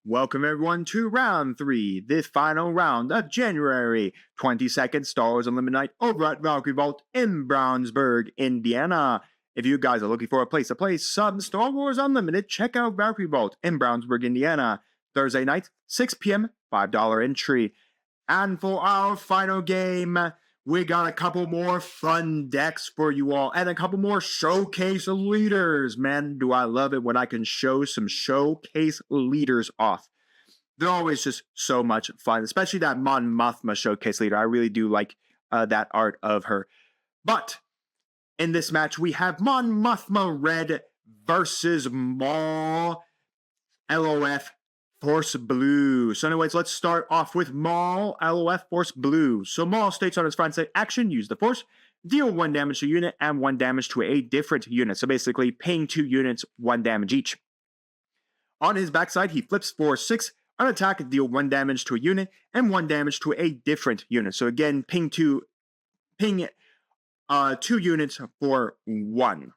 Welcome everyone to round 3, the final round of January 22nd Star Wars Unlimited Night over at Valkyrie Vault in Brownsburg, Indiana. If you guys are looking for a place to play some Star Wars Unlimited, check out Valkyrie Vault in Brownsburg, Indiana. Thursday night, 6 p.m., $5 entry. And for our final game, we got a couple more fun decks for you all and a couple more showcase leaders. Man, do I love it when I can show some showcase leaders off. They're always just so much fun, especially that Mon Mothma showcase leader. I really do like that art of her. But in this match, we have Mon Mothma Red versus Maul LOF Force Blue. So anyways, let's start off with Maul LOF Force Blue. So Maul states on his front side, action, use the Force, deal 1 damage to a unit and 1 damage to a different unit. So basically, paying 2 units 1 damage each. On his backside, he flips for 6, on attack, deal 1 damage to a unit and 1 damage to a different unit. So again, ping 2 units for 1.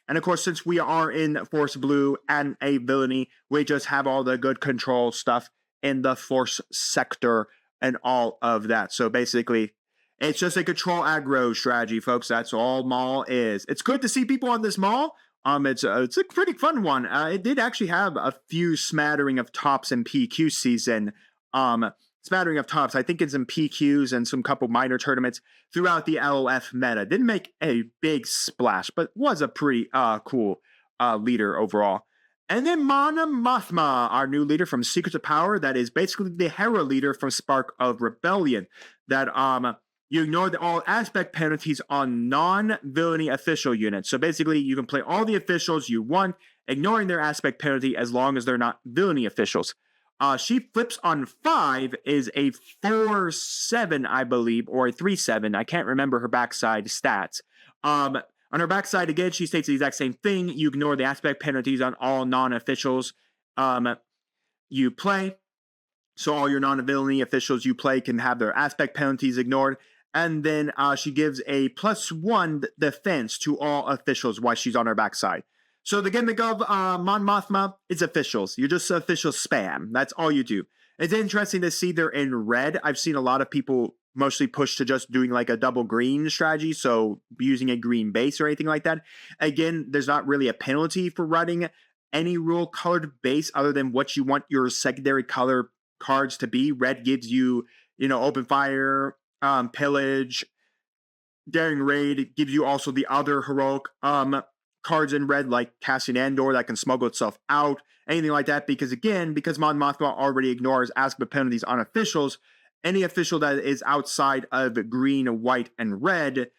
And of course, since we are in Force Blue and a villainy, we just have all the good control stuff in the Force sector and all of that. So basically, it's just a control aggro strategy, folks. That's all Maul is. It's good to see people on this Maul. It's a pretty fun one. It did actually have a few smattering of tops in PQ season. Smattering of tops. I think it's in PQs and some couple minor tournaments throughout the LOF meta. Didn't make a big splash, but was a pretty cool leader overall. And then Mon Mothma, our new leader from Secrets of Power, that is basically the Hera leader from Spark of Rebellion. That you ignore all aspect penalties on non-villainy official units. So basically, you can play all the officials you want, ignoring their aspect penalty as long as they're not villainy officials. She flips on 5 is a 4-7, I believe, or a 3-7. I can't remember her backside stats. On her backside, again, she states the exact same thing. You ignore the aspect penalties on all non-officials you play. So all your non-villainy officials you play can have their aspect penalties ignored. And then she gives a +1 defense to all officials while she's on her backside. So the gimmick of Mon Mothma is officials. You're just official spam. That's all you do. It's interesting to see they're in red. I've seen a lot of people mostly push to just doing like a double green strategy, so using a green base or anything like that. Again, there's not really a penalty for running any rule colored base other than what you want your secondary color cards to be. Red gives you, open fire, pillage, daring raid. It gives you also the other heroic cards in red like Cassian Andor that can smuggle itself out, anything like that, because Mon Mothma already ignores aspect penalties on officials, any official that is outside of green, white, and red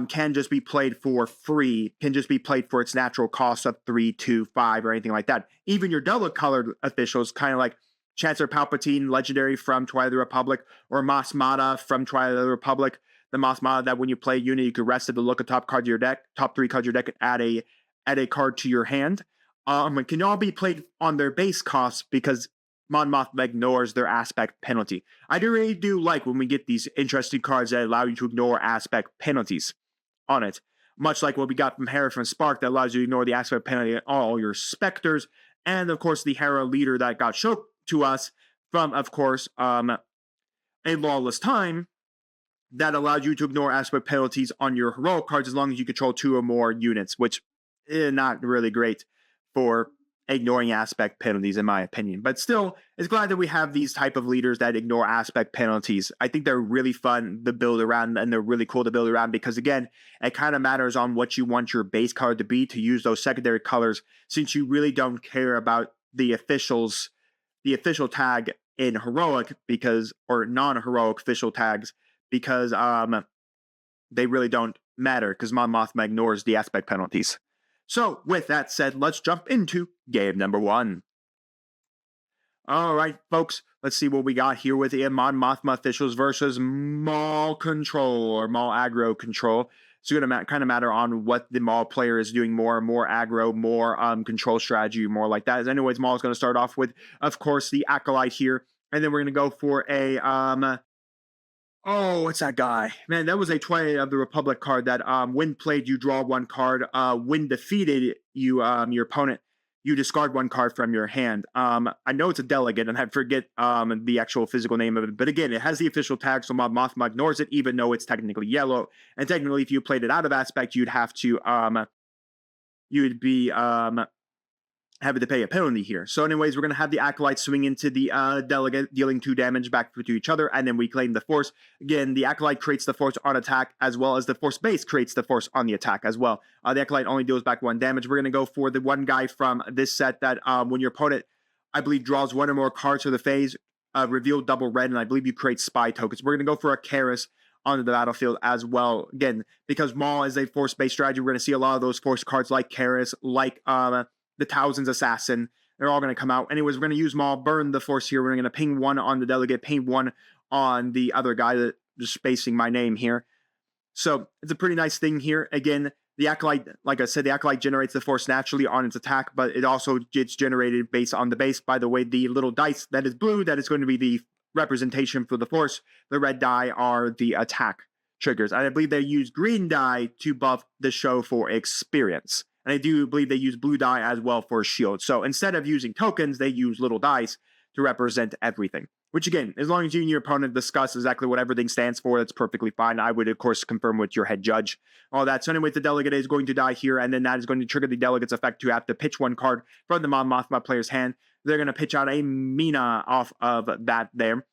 can just be played for free, can just be played for its natural cost of 3, 2, 5, or anything like that. Even your double colored officials, kind of like Chancellor Palpatine, legendary from Twilight of the Republic, or Mos Mata from Twilight of the Republic. The Mos Mata that when you play a unit, you can rest it to look at top 3 cards of your deck, and add a card to your hand. It can all be played on their base costs because Mon Mothma ignores their aspect penalty. I really do like when we get these interesting cards that allow you to ignore aspect penalties on it. Much like what we got from Hera from Spark that allows you to ignore the aspect penalty on all your specters. And of course the Hera leader that got shown to us from, of course, A Lawless Time, that allowed you to ignore aspect penalties on your heroic cards as long as you control 2 or more units, which is not really great for ignoring aspect penalties, in my opinion. But still, it's glad that we have these type of leaders that ignore aspect penalties. I think they're really fun to build around, and they're really cool to build around because, again, it kind of matters on what you want your base color to be to use those secondary colors, since you really don't care about the official tag in heroic or non-heroic official tags, because they really don't matter because Mon Mothma ignores the aspect penalties. So with that said, let's jump into game number 1. Alright folks, let's see what we got here with the Mon Mothma officials versus Maul control or Maul aggro control. It's going to kind of matter on what the Maul player is doing, more aggro, more control strategy, more like that. Anyways, Maul is going to start off with, of course, the Acolyte here, and then we're going to go for a what's that guy? Man, that was a Twilight of the Republic card that when played, you draw 1 card. When defeated, your opponent you discard one card from your hand. I know it's a delegate, and I forget the actual physical name of it, but again, it has the official tag, so Mothma ignores it, even though it's technically yellow. And technically, if you played it out of aspect, you'd have to you'd be having to pay a penalty here. So anyways, we're going to have the Acolyte swing into the delegate, dealing 2 damage back to each other, and then we claim the force. Again, the Acolyte creates the force on attack, as well as the force base creates the force on the attack as well. The Acolyte only deals back 1 damage. We're going to go for the one guy from this set that when your opponent, I believe, draws 1 or more cards for the phase, reveal double red, and I believe you create spy tokens. We're going to go for a 𝐒𝐻 onto the battlefield as well. Again, because Maul is a force-based strategy, we're going to see a lot of those force cards like 𝐒𝐻, like the 𝐿𝐼𝐼𝐼 Assassin. They're all going to come out. Anyways, we're going to use Maul, burn the force here. We're going to ping 1 on the delegate, ping 1 on the other guy that just spacing my name here. So it's a pretty nice thing here. Again, the Acolyte, like I said, the Acolyte generates the force naturally on its attack, but it also gets generated based on the base. By the way, the little dice that is blue, that is going to be the representation for the force. The red die are the attack triggers. And I believe they use green die to buff the show for experience. And I do believe they use blue die as well for shield. So instead of using tokens, they use little dice to represent everything. Which again, as long as you and your opponent discuss exactly what everything stands for, that's perfectly fine. I would, of course, confirm with your head judge, all that. So anyway, the delegate is going to die here, and then that is going to trigger the delegate's effect to have to pitch 1 card from the Mothma player's hand. They're going to pitch out a Mina off of that there.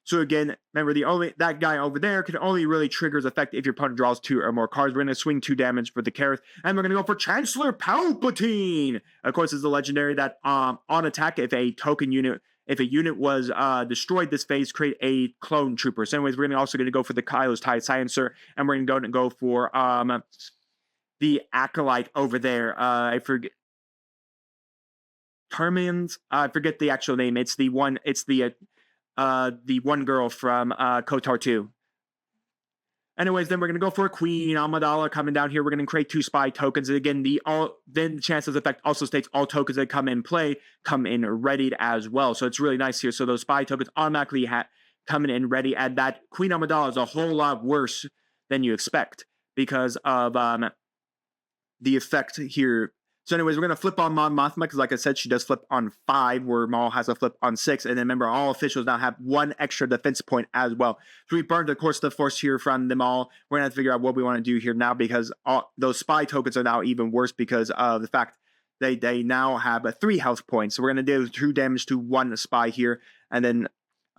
So again, remember, that guy over there can only really trigger his effect if your opponent draws 2 or more cards. We're going to swing 2 damage for the 𝐒𝐻, and we're going to go for Chancellor Palpatine. Of course, it's the legendary that on attack, if a unit was destroyed this phase, create a clone trooper. So anyways, we're also going to go for the Kylo's TIE Silencer, and we're going to go for the Acolyte over there. I forget. Termins? I forget the actual name. It's the one girl from KOTOR 2. Anyways, then we're going to go for a Queen Amidala coming down here. We're going to create 2 spy tokens. And again, then the chances effect also states all tokens that come in play come in readied as well. So it's really nice here. So those spy tokens automatically coming in ready. And that Queen Amidala is a whole lot worse than you expect because of the effect here. So anyways, we're going to flip on Mothma because, like I said, she does flip on 5, where Maul has a flip on 6. And then remember, all officials now have 1 extra defense point as well. So we burned, of course, the force here from them all. We're going to have to figure out what we want to do here now because those spy tokens are now even worse because of the fact they now have 3 health points. So we're going to do 2 damage to 1 spy here. And then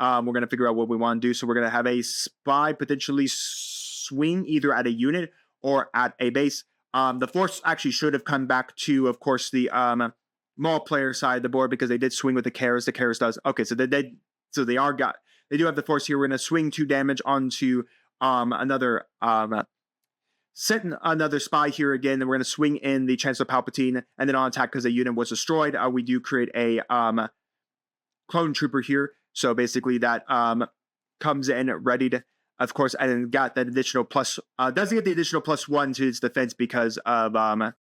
we're going to figure out what we want to do. So we're going to have a spy potentially swing either at a unit or at a base. The force actually should have come back to, of course, the Maul player side of the board because they did swing with the 𝐒𝐻. The 𝐒𝐻 does. Okay, so they do have the force here. We're going to swing 2 damage onto another setting another spy here again. Then we're going to swing in the Chancellor Palpatine, and then on attack because the unit was destroyed. We do create a clone trooper here. So basically that comes in ready to. Of course, and then got that additional plus, doesn't get the additional +1 to its defense because of Mon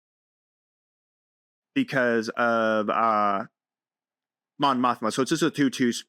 Mothma. So it's just a 2/2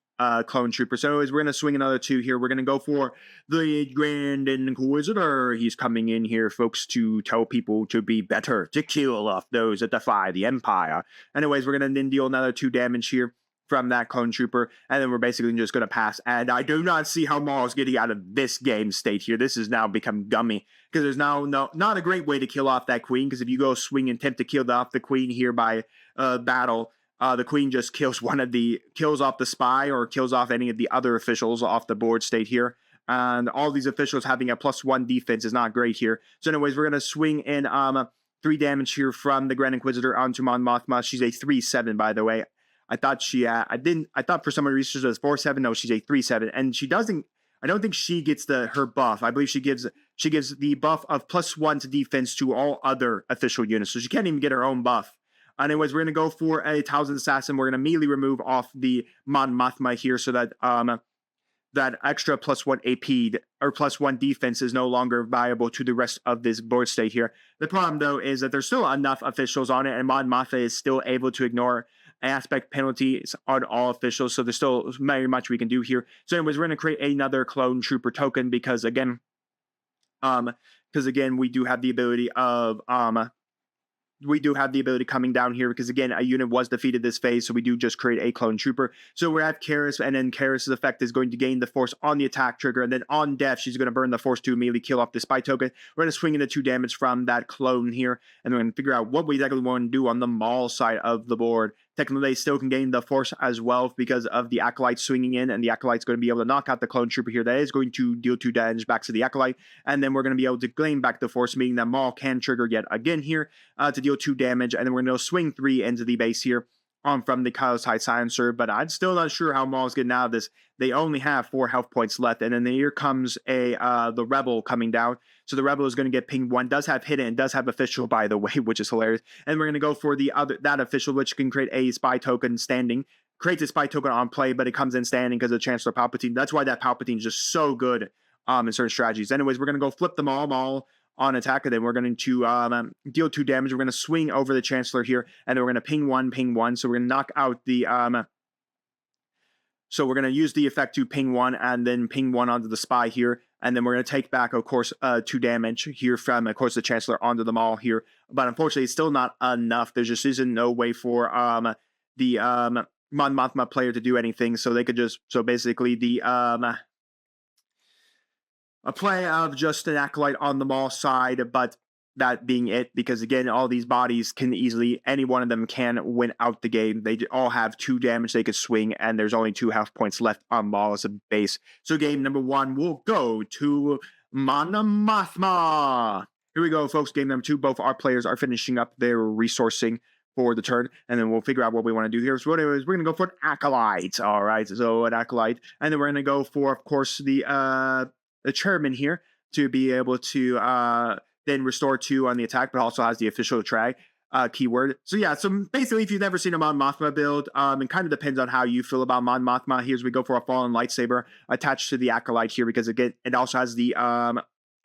clone trooper. So anyways, we're going to swing another 2 here. We're going to go for the Grand Inquisitor. He's coming in here, folks, to tell people to be better, to kill off those that defy the Empire. Anyways, we're going to then deal another 2 damage here from that clone trooper, and then we're basically just going to pass. And I do not see how Maul is getting out of this game state here. This has now become gummy because there's now not a great way to kill off that queen, because if you go swing and attempt to kill off the queen here by battle, the queen just kills off the spy or kills off any of the other officials off the board state here. And all these officials having a +1 defense is not great here. So anyways, we're going to swing in 3 damage here from the Grand Inquisitor onto Mon Mothma. She's a 3/7, by the way. I thought I thought for some reason it was 4/7. No, she's a 3/7, and she doesn't. I don't think she gets her buff. I believe she gives the buff of +1 to defense to all other official units, so she can't even get her own buff. Anyways, we're gonna go for a 𝐿𝐼𝐼 Assassin. We're gonna immediately remove off the Mon Mothma here, so that that extra +1 AP or +1 defense is no longer viable to the rest of this board state here. The problem though is that there's still enough officials on it, and Mon Mothma is still able to ignore aspect penalties on all officials, so there's still very much we can do here. So anyways, we're going to create another clone trooper token because again we do have the ability of we do have the ability coming down here because, again, a unit was defeated this phase, so we do just create a clone trooper. So we have 𝐒𝐻, and then 𝐒𝐻's effect is going to gain the force on the attack trigger, and then on death, she's going to burn the force to immediately kill off the spy token. We're going to swing into 2 damage from that clone here, and we're going to figure out what we exactly want to do on the Maul side of the board. Technically, they still can gain the force as well because of the Acolyte swinging in, and the Acolyte's going to be able to knock out the clone trooper here. That is going to deal 2 damage back to the Acolyte, and then we're going to be able to gain back the force, meaning that Maul can trigger yet again here to deal 2 damage, and then we're going to swing 3 into the base here from the 𝐂𝐍𝐶 silencer, but I'm still not sure how Maul's getting out of this. They only have 4 health points left, and then here comes the Rebel coming down. So the Rebel is going to get ping 1, does have hidden, and does have official, by the way, which is hilarious. And we're going to go for that official, which can create a spy token standing. Creates a spy token on play, but it comes in standing because of Chancellor Palpatine. That's why that Palpatine is just so good in certain strategies. Anyways, we're going to go flip the Maul on attack, and then we're going to deal 2 damage. We're going to swing over the Chancellor here, and then we're going to ping 1. So we're going to knock out the so we're going to use the effect to ping 1 and then ping 1 onto the spy here. And then we're going to take back, of course, 2 damage here from, of course, the Chancellor onto the Maul here. But unfortunately, it's still not enough. There just isn't no way for the Mon Mothma player to do anything. So they could just, so basically the a play of just an Acolyte on the Maul side, but that being it, because again, all these bodies can easily, any one of them can win out the game. They all have 2 damage they could swing, and there's only 2 health points left on Maul as a base. So game number 1 will go to Mon Mothma. Here we go, folks. Game number 2. Both our players are finishing up their resourcing for the turn, and then we'll figure out what we want to do here. So anyways, we're going to go for an Acolyte. All right, so an Acolyte. And then we're going to go for, of course, the Chairman here to be able to then restore 2 on the attack, but also has the official tag keyword. So yeah, so basically, if you've never seen a Mon Mothma build, it kind of depends on how you feel about Mon Mothma. Here's we go for a Fallen Lightsaber attached to the Acolyte here, because again, it also has the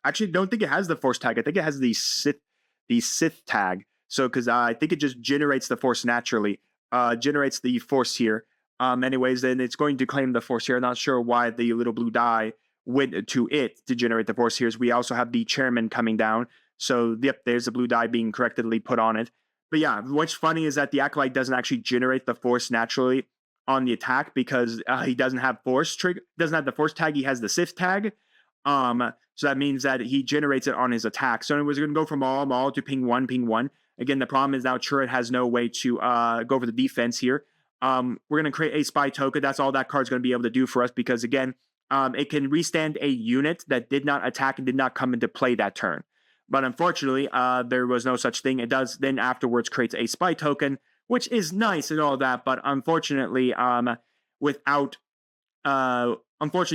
actually don't think it has the Force tag. I think it has the Sith tag. So because I think it just generates the Force naturally, generates the Force here. Anyways, then it's going to claim the Force here. I'm not sure why the little blue die went to it to generate the Force here. We also have the Chairman coming down. So, yep, there's the blue die being correctly put on it. But yeah, what's funny is that the Acolyte doesn't actually generate the Force naturally on the attack because he doesn't have Force trigger, doesn't have the Force tag. He has the Sith tag. So that means that he generates it on his attack. So anyways, we're going to go from Maul to ping 1. Again, the problem is now Turret has no way to go for the defense here. We're going to create a spy token. That's all that card's going to be able to do for us because, again, it can restand a unit that did not attack and did not come into play that turn. But unfortunately, there was no such thing. It does then afterwards creates a spy token, which is nice and all that. But unfortunately, unfortunately,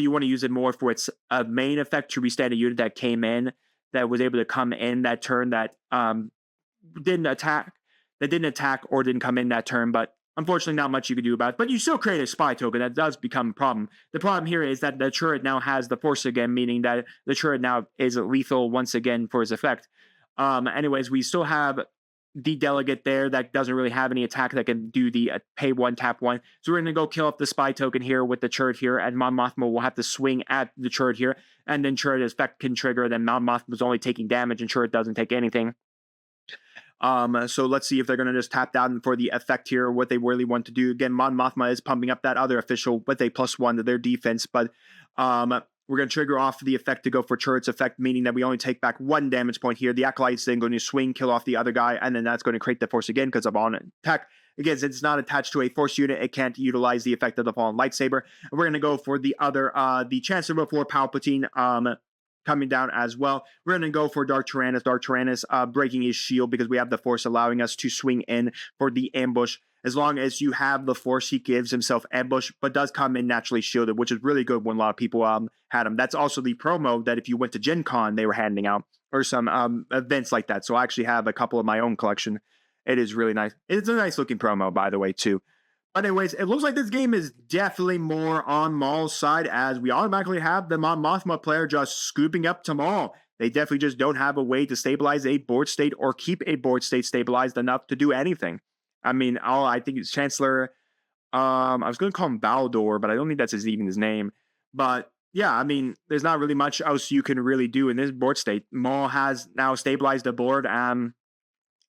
you want to use it more for its main effect to restand a unit that came in, that was able to come in that turn that didn't attack or didn't come in that turn. But unfortunately, not much you can do about it, but you still create a spy token. That does become a problem. The problem here is that the turret now has the Force again, meaning that the turret now is lethal once again for his effect. Anyways, we still have the delegate there that doesn't really have any attack that can do the pay 1, tap 1. So we're going to go kill off the spy token here with the turret here, and Mon Mothma will have to swing at the turret here, and then turret effect can trigger, then Mon Mothma's only taking damage, and turret doesn't take anything. So let's see if they're going to just tap down for the effect here, what they really want to do. Again, Mon Mothma is pumping up that other official with a +1 to their defense, but we're going to trigger off the effect to go for turret's effect, meaning that we only take back 1 damage point here. The Acolyte's then going to swing, kill off the other guy, and then that's going to create the Force again because of on attack. Again, since it's not attached to a Force unit, it can't utilize the effect of the Fallen Lightsaber. And we're going to go for the other, the Chancellor before Palpatine, coming down as well. We're going to go for Dark Tyrannus. Dark Tyrannus breaking his shield because we have the Force allowing us to swing in for the ambush. As long as you have the Force, he gives himself ambush, but does come in naturally shielded, which is really good when a lot of people had him. That's also the promo that if you went to Gen Con, they were handing out, or some events like that. So I actually have a couple of my own collection. It is really nice. It's a nice looking promo, by the way, too. But anyways, it looks like this game is definitely more on Maul's side, as we automatically have the Mon Mothma player just scooping up to Maul. They definitely just don't have a way to stabilize a board state or keep a board state stabilized enough to do anything. I mean, I think it's Chancellor. I was going to call him Baldor, but I don't think that's even his name. But yeah, I mean, there's not really much else you can really do in this board state. Maul has now stabilized the board.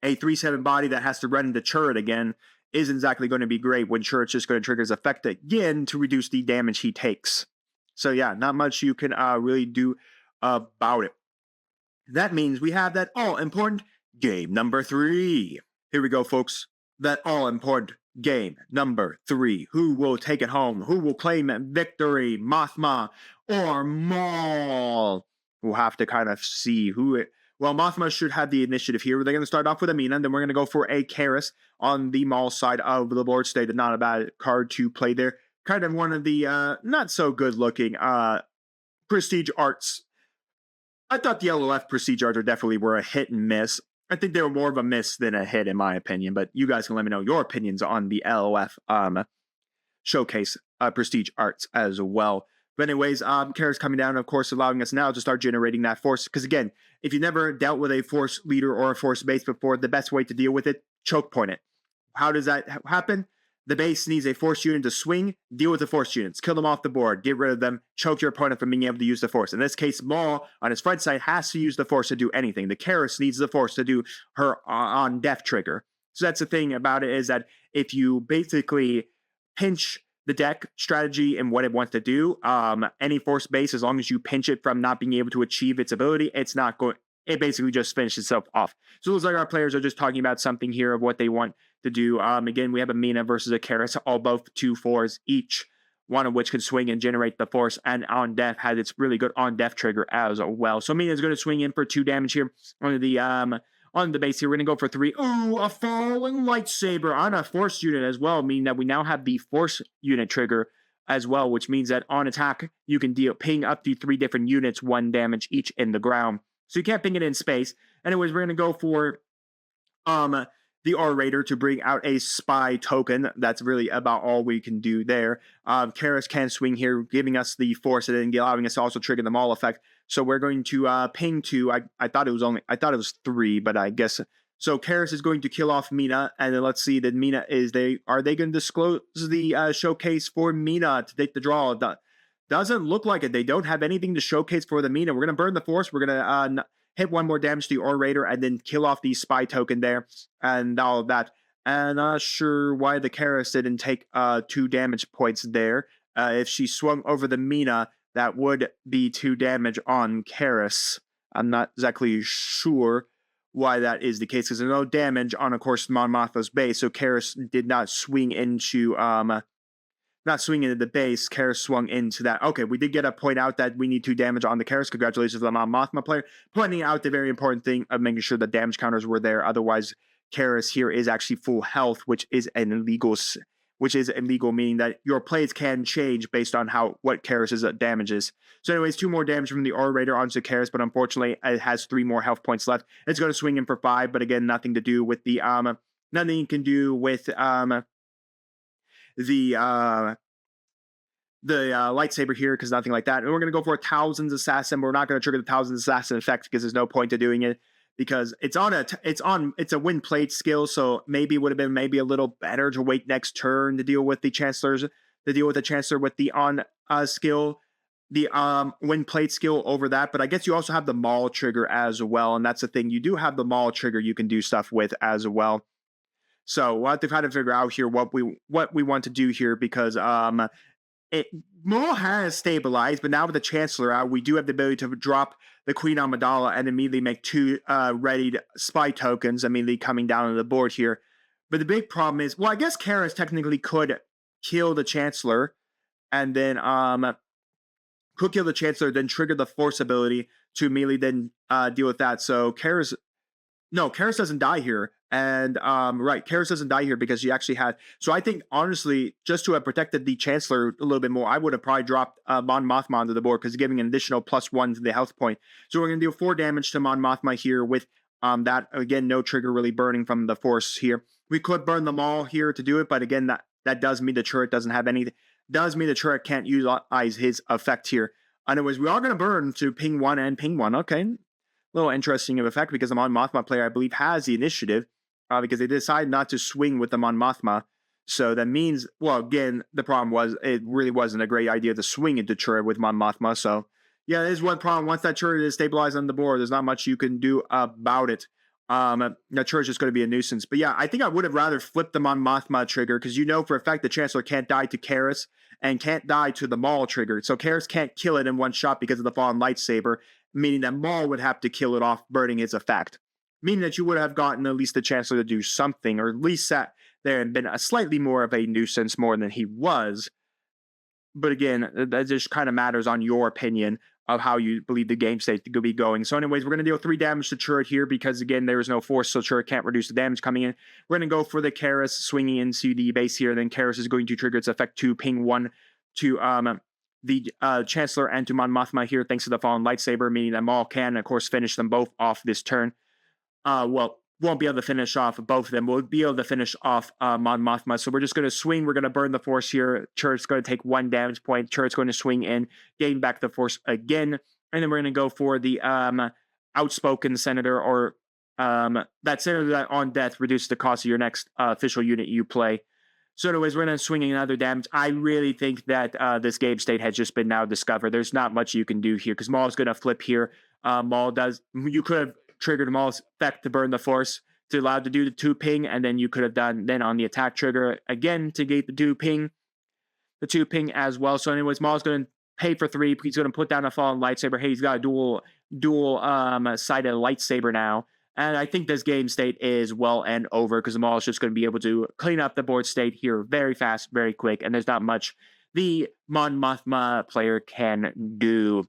a 3/7 body that has to run into turret again isn't exactly going to be great when turret's just going to trigger his effect again to reduce the damage he takes. So yeah, not much you can really do about it. That means we have that all-important game number 3. Here we go, folks. That all-important game number 3. Who will take it home? Who will claim victory? Mothma or Maul? We'll have to kind of see who it... Well, Mothma should have the initiative here. They're going to start off with Amina, and then we're going to go for a Karis on the Maul side of the board state. Not a bad card to play there. Kind of one of the not so good looking prestige arts. I thought the LOF prestige arts definitely were a hit and miss. I think they were more of a miss than a hit in my opinion, but you guys can let me know your opinions on the LOF showcase prestige arts as well. But anyways, Karis coming down, of course, allowing us now to start generating that force. Because again, if you never dealt with a force leader or a force base before, the best way to deal with it, choke point it. How does that happen? The base needs a force unit to swing, deal with the force units, kill them off the board, get rid of them, choke your opponent from being able to use the force. In this case, Maul, on his front side, has to use the force to do anything. The Karis needs the force to do her on death trigger. So that's the thing about it, is that if you basically pinch the deck strategy and what it wants to do, any force base, as long as you pinch it from not being able to achieve its ability, it's not going... It basically just finishes itself off. So it looks like our players are just talking about something here of what they want to do. Again, we have a Mina versus a Karis, all both 2/4s each, one of which can swing and generate the force, and on death has its really good on death trigger as well. So Mina is going to swing in for 2 damage here on the base here. We're going to go for 3. Ooh, a falling lightsaber on a force unit as well, meaning that we now have the force unit trigger as well, which means that on attack, you can ping up to 3 different units, 1 damage each in the ground. So you can't ping it in space. Anyways, we're going to go for the R-Raider to bring out a spy token. That's really about all we can do there. Karis can swing here, giving us the force and then allowing us to also trigger the Maul effect. So we're going to ping 2. I thought it was 3, but I guess... So Karis is going to kill off Mina, and then let's see that Mina is... Are they going to disclose the showcase for Mina to take the draw? Doesn't look like it. They don't have anything to showcase for the Mina. We're going to burn the force. We're going to hit 1 more damage to the R-Raider and then kill off the spy token there and all of that. And not sure why the Karis didn't take 2 damage points there. If she swung over the Mina, that would be 2 damage on Karis. I'm not exactly sure why that is the case, because there's no damage on, of course, Mon Mothma's base. So Karis did not swing into... Not swinging into the base, Karis swung into that. Okay, we did get a point out that we need 2 damage on the Karis. Congratulations to the Mon Mothma player. Pointing out the very important thing of making sure the damage counters were there. Otherwise, Karis here is actually full health, which is illegal, meaning that your plays can change based on what Karis's damage is. So anyways, 2 more damage from the R-Raider onto Karis, but unfortunately, it has 3 more health points left. It's going to swing in for 5, but again, nothing to do with the, nothing you can do with, the lightsaber here, because nothing like that. And we're going to go for a Thousands Assassin. We're not going to trigger the Thousands Assassin effect because there's no point to doing it, because it's a win played skill. So maybe it would have been maybe a little better to wait next turn to deal with the Chancellor with the on skill, the win played skill over that. But I guess you also have the Maul trigger as well, and that's the thing. You do have the Maul trigger you can do stuff with as well. So we'll have to kind of figure out here what we want to do here, because Maul has stabilized, but now with the Chancellor out, we do have the ability to drop the Queen Amidala and immediately make 2 readied spy tokens immediately coming down on the board here. But the big problem is, well, I guess Karis technically could kill the Chancellor, and then then trigger the Force ability to immediately then deal with that. So Karis doesn't die here. And, Karis doesn't die here because she actually had... So I think, honestly, just to have protected the Chancellor a little bit more, I would have probably dropped Mon Mothma onto the board, because giving an additional +1 to the health point. So we're going to deal 4 damage to Mon Mothma here with that. Again, no trigger really burning from the Force here. We could burn the Maul here to do it, but again, that does mean the turret doesn't have anything. Does mean the turret can't utilize his effect here. Anyways, we are going to burn to ping 1 and ping 1. Okay. A little interesting of effect, because the Mon Mothma player, I believe, has the initiative. Because they decided not to swing with the Mon Mothma. So that means, well, again, the problem was it really wasn't a great idea to swing into turret with Mon Mothma. So, yeah, there's one problem. Once that turret is stabilized on the board, there's not much you can do about it. The Church is going to be a nuisance. But yeah, I think I would have rather flipped them on Mothma trigger, because you know for a fact the Chancellor can't die to 𝐂𝐎𝐍 and can't die to the Maul trigger. So 𝐂𝐎𝐍 can't kill it in one shot because of the fallen lightsaber, meaning that Maul would have to kill it off, burning its effect. Meaning that you would have gotten at least the Chancellor to do something, or at least sat there and been a slightly more of a nuisance more than he was. But again, that just kind of matters on your opinion of how you believe the game state could be going. So anyways, we're going to deal 3 damage to turret here because, again, there is no force, so turret can't reduce the damage coming in. We're going to go for the 𝐂𝐎𝐍 swinging into the base here. Then 𝐂𝐎𝐍 is going to trigger its effect to ping 1 to the Chancellor and to Mon Mothma here, thanks to the fallen lightsaber, meaning that Maul can, of course, finish them both off this turn. Well, won't be able to finish off both of them. We'll be able to finish off Mon Mothma. So we're just going to swing. We're going to burn the force here. Turret's going to take 1 damage point. Turret's going to swing in, gain back the force again. And then we're going to go for the outspoken senator, or that senator that on death reduces the cost of your next official unit you play. So anyways, we're going to swing another damage. I really think that this game state has just been now discovered. There's not much you can do here because Maul's going to flip here. You could have triggered Maul's effect to burn the force to allow to do the 2 ping, and then you could have done then on the attack trigger again to get the 2 ping as well. So anyways, Maul's going to pay for 3. He's going to put down a fallen lightsaber. Hey, he's got a dual sided lightsaber now. And I think this game state is well and over because Maul is just going to be able to clean up the board state here very fast, very quick, and there's not much the Mon Mothma player can do.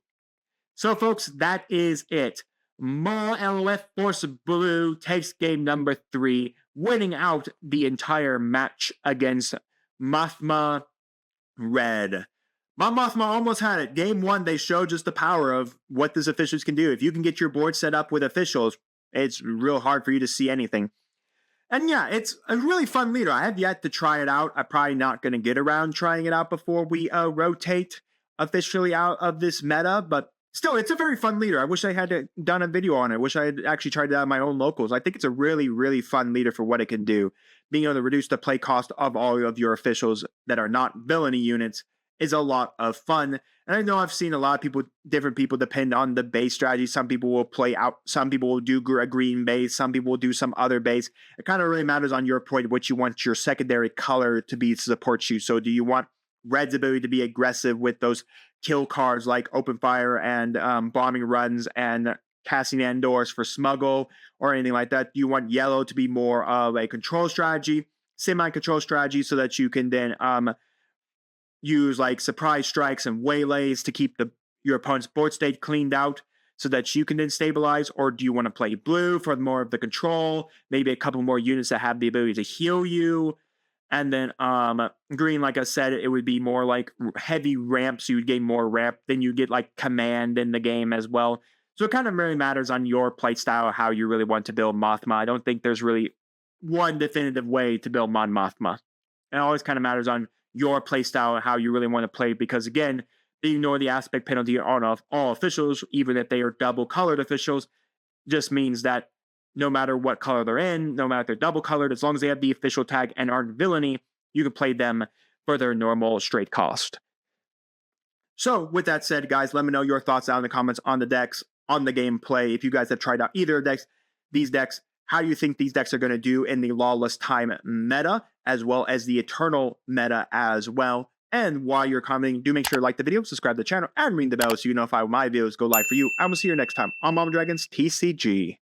So folks, that is it. Maul LOF Force Blue takes game number 3, winning out the entire match against Mothma Red. Mon Mothma almost had it. Game 1, they showed just the power of what these officials can do. If you can get your board set up with officials, it's real hard for you to see anything. And yeah, it's a really fun leader. I have yet to try it out. I'm probably not going to get around trying it out before we rotate officially out of this meta, but still, it's a very fun leader. I wish I had done a video on it. I wish I had actually tried it out on my own locals. I think it's a really, really fun leader for what it can do. Being able to reduce the play cost of all of your officials that are not villainy units is a lot of fun. And I know I've seen a lot of people, different people depend on the base strategy. Some people will play out, some people will do a green base, some people will do some other base. It kind of really matters on your point what you want your secondary color to be to support you. So do you want Red's ability to be aggressive with those kill cards like open fire and bombing runs and casting Andors for smuggle or anything like that? Do you want yellow to be more of a control strategy, semi-control strategy, so that you can then use like surprise strikes and waylays to keep your opponent's board state cleaned out so that you can then stabilize? Or do you want to play blue for more of the control, maybe a couple more units that have the ability to heal you? And then green, like I said, it would be more like heavy ramp, so you'd gain more ramp. Then you get like command in the game as well. So it kind of really matters on your play style, how you really want to build Mothma. I don't think there's really one definitive way to build Mon Mothma. It always kind of matters on your play style and how you really want to play, because again, they ignore the aspect penalty on all officials, even if they are double colored officials, just means that no matter what color they're in, no matter if they're double colored, as long as they have the official tag and aren't villainy, you can play them for their normal straight cost. So with that said, guys, let me know your thoughts down in the comments on the decks, on the gameplay. If you guys have tried out either of these decks, how do you think these decks are going to do in the Lawless Time meta, as well as the Eternal meta as well? And while you're commenting, do make sure to like the video, subscribe to the channel, and ring the bell so you know if my videos go live for you. I will see you next time on Mom Dragons TCG.